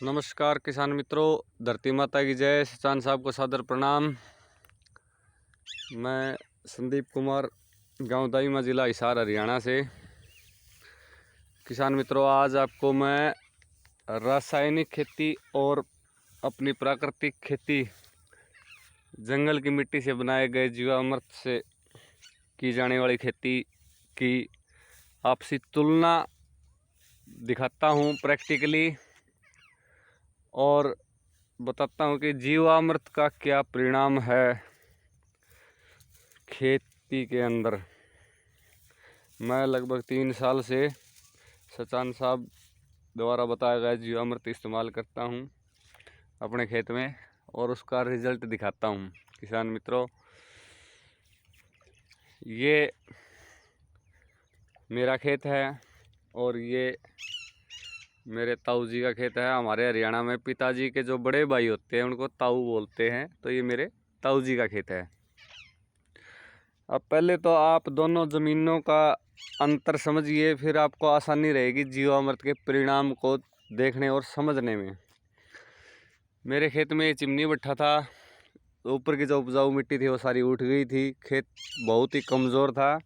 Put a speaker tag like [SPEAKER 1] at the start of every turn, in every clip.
[SPEAKER 1] नमस्कार किसान मित्रों, धरती माता की जय। सचान साहब को सादर प्रणाम। मैं संदीप कुमार, गांव दाईमा, ज़िला हिसार, हरियाणा से। किसान मित्रों, आज आपको मैं रासायनिक खेती और अपनी प्राकृतिक खेती, जंगल की मिट्टी से बनाए गए जीवामृत से की जाने वाली खेती की आपसी तुलना दिखाता हूं प्रैक्टिकली, और बताता हूं कि जीवामृत का क्या परिणाम है खेती के अंदर। मैं लगभग 3 साल से सचान साहब द्वारा बताया गया जीवामृत इस्तेमाल करता हूं अपने खेत में और उसका रिजल्ट दिखाता हूं। किसान मित्रों, ये मेरा खेत है और ये मेरे ताऊ जी का खेत है। हमारे हरियाणा में पिताजी के जो बड़े भाई होते हैं उनको ताऊ बोलते हैं, तो ये मेरे ताऊ जी का खेत है। अब पहले तो आप दोनों ज़मीनों का अंतर समझिए, फिर आपको आसानी रहेगी जीवामृत के परिणाम को देखने और समझने में। मेरे खेत में चिमनी भट्ठा था, ऊपर की जो उपजाऊ मिट्टी थी वो सारी उठ गई थी। खेत बहुत ही कमज़ोर था।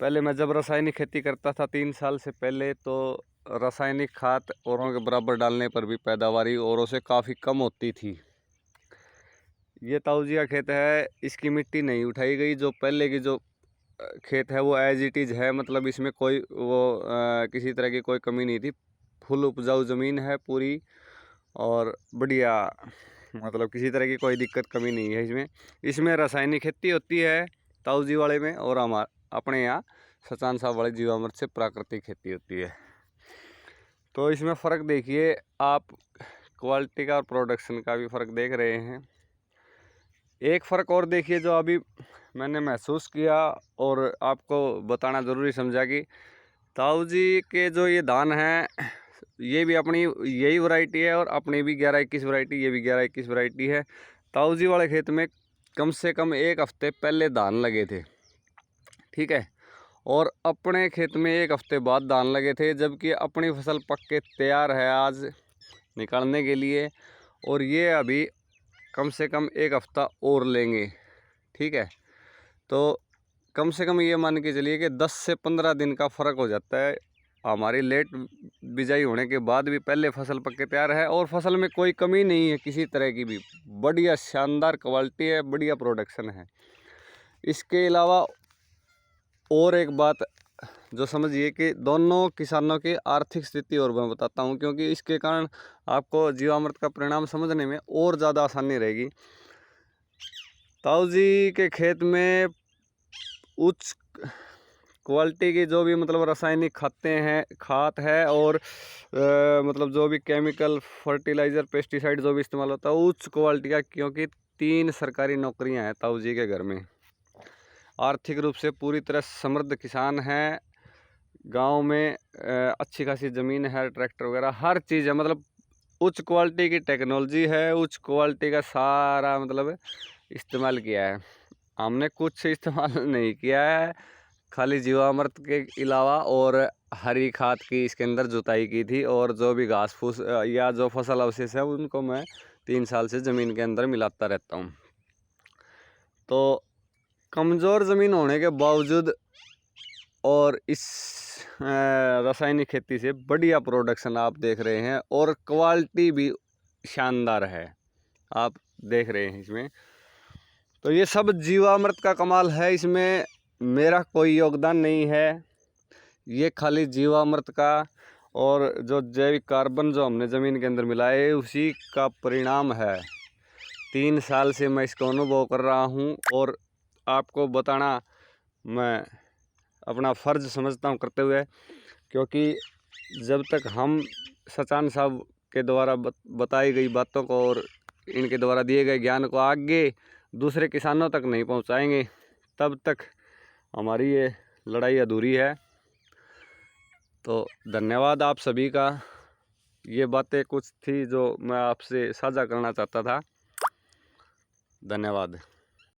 [SPEAKER 1] पहले मैं जब रासायनिक खेती करता था 3 साल से पहले, तो रासायनिक खाद औरों के बराबर डालने पर भी पैदावारी औरों से काफ़ी कम होती थी। ये ताऊ जी का खेत है, इसकी मिट्टी नहीं उठाई गई। जो पहले की जो खेत है वो एज इट इज़ है, मतलब इसमें कोई किसी तरह की कोई कमी नहीं थी। फुल उपजाऊ ज़मीन है पूरी और बढ़िया, मतलब किसी तरह की कोई दिक्कत कमी नहीं है इसमें। इसमें रासायनिक खेती होती है ताऊ जी वाले में, और अपने यहाँ सचान साहब वाले जीवामृत से प्राकृतिक खेती होती है। तो इसमें फ़र्क देखिए आप, क्वालिटी का और प्रोडक्शन का भी फ़र्क देख रहे हैं। एक फ़र्क और देखिए जो अभी मैंने महसूस किया और आपको बताना ज़रूरी समझा कि ताऊ जी के जो ये धान हैं, ये भी अपनी यही वैरायटी है और अपनी भी 11-21 वैरायटी, ये भी 11-21 वैरायटी है। ताऊ जी वाले खेत में कम से कम 1 हफ्ते पहले धान लगे थे, ठीक है, और अपने खेत में 1 हफ्ते बाद धान लगे थे, जबकि अपनी फसल पक के तैयार है आज निकालने के लिए, और ये अभी कम से कम 1 हफ्ता और लेंगे, ठीक है। तो कम से कम ये मान के चलिए कि 10 से 15 दिन का फ़र्क हो जाता है। हमारी लेट बिजाई होने के बाद भी पहले फसल पक के तैयार है और फसल में कोई कमी नहीं है किसी तरह की भी। बढ़िया शानदार क्वालिटी है, बढ़िया प्रोडक्शन है। इसके अलावा और एक बात जो समझिए कि दोनों किसानों की आर्थिक स्थिति और मैं बताता हूँ, क्योंकि इसके कारण आपको जीवामृत का परिणाम समझने में और ज़्यादा आसानी रहेगी। ताऊ जी के खेत में उच्च क्वालिटी की जो भी मतलब रासायनिक खाद है और मतलब जो भी केमिकल फर्टिलाइज़र पेस्टिसाइड जो भी इस्तेमाल होता है उच्च क्वालिटी का, क्योंकि 3 सरकारी नौकरियां हैं ताऊ जी के घर में। आर्थिक रूप से पूरी तरह समृद्ध किसान हैं। गांव में अच्छी खासी ज़मीन है, ट्रैक्टर वगैरह हर चीज़ है, मतलब उच्च क्वालिटी की टेक्नोलॉजी है, उच्च क्वालिटी का सारा मतलब इस्तेमाल किया है। हमने कुछ इस्तेमाल नहीं किया है, खाली जीवामृत के अलावा और हरी खाद की इसके अंदर जुताई की थी, और जो भी घास फूस या जो फसल अवशेष है उनको मैं 3 साल से ज़मीन के अंदर मिलाता रहता हूँ। तो कमज़ोर ज़मीन होने के बावजूद और इस रासायनिक खेती से बढ़िया प्रोडक्शन आप देख रहे हैं और क्वालिटी भी शानदार है, आप देख रहे हैं इसमें। तो ये सब जीवामृत का कमाल है, इसमें मेरा कोई योगदान नहीं है, ये खाली जीवामृत का और जो जैविक कार्बन जो हमने ज़मीन के अंदर मिलाए उसी का परिणाम है। 3 साल से मैं इसका अनुभव कर रहा हूँ और आपको बताना मैं अपना फ़र्ज़ समझता हूँ करते हुए, क्योंकि जब तक हम सचान साहब के द्वारा बताई गई बातों को और इनके द्वारा दिए गए ज्ञान को आगे दूसरे किसानों तक नहीं पहुंचाएंगे, तब तक हमारी ये लड़ाई अधूरी है। तो धन्यवाद आप सभी का। ये बातें कुछ थी जो मैं आपसे साझा करना चाहता था। धन्यवाद।